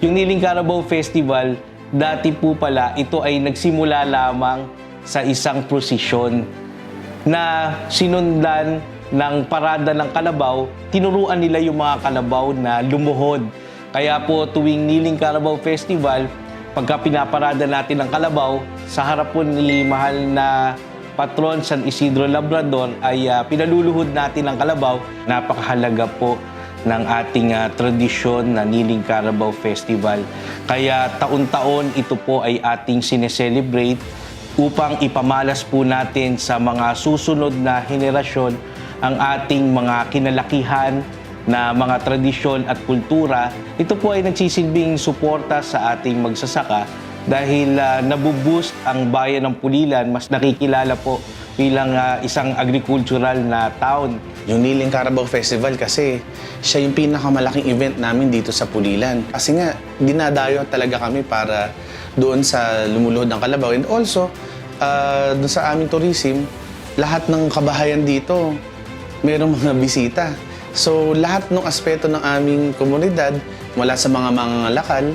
Yung Niling Carabao Festival, dati po pala ito ay nagsimula lamang sa isang prosesyon na sinundan ng parada ng kalabaw. Tinuruan nila yung mga kalabaw na lumuhod. Kaya po tuwing Niling Carabao Festival, pagka pinaparada natin ang kalabaw, sa harap po ni mahal na patron San Isidro Labrador ay pinaluluhod natin ang kalabaw. Napakahalaga po ng ating tradisyon na Niling Carabao Festival. Kaya taon-taon ito po ay ating sineselebrate upang ipamalas po natin sa mga susunod na henerasyon ang ating mga kinalakihan na mga tradisyon at kultura. Ito po ay nagsisilbing suporta sa ating magsasaka dahil nabuboost ang bayan ng Pulilan, mas nakikilala po bilang isang agricultural na town. Yung Niling Carabao Festival kasi siya yung pinakamalaking event namin dito sa Pulilan. Kasi nga, dinadayo talaga kami para doon sa lumuluhod ng kalabaw. And also, doon sa aming tourism, lahat ng kabahayan dito, mayroong mga bisita. So, lahat ng aspeto ng aming komunidad, mula sa mga mangangalakal,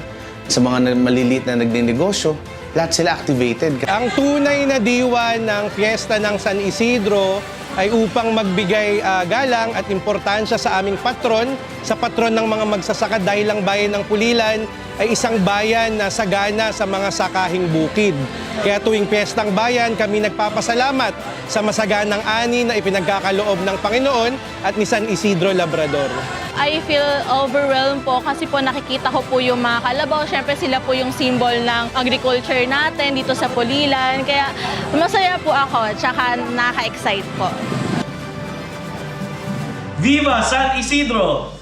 sa mga maliliit na nagninegosyo, lahat sila activated. Ang tunay na diwa ng Fiesta ng San Isidro ay upang magbigay galang at importansya sa aming patron, sa patron ng mga magsasaka dahil ang bayan ng Pulilan ay isang bayan na sagana sa mga sakahing bukid. Kaya tuwing Piyestang Bayan, kami nagpapasalamat sa masaganang ani na ipinagkakaloob ng Panginoon at ni San Isidro Labrador. I feel overwhelmed po kasi po nakikita ko po yung mga kalabaw. Siyempre sila po yung symbol ng agriculture natin dito sa Pulilan. Kaya masaya po ako at saka nakaka-excite po. Viva San Isidro!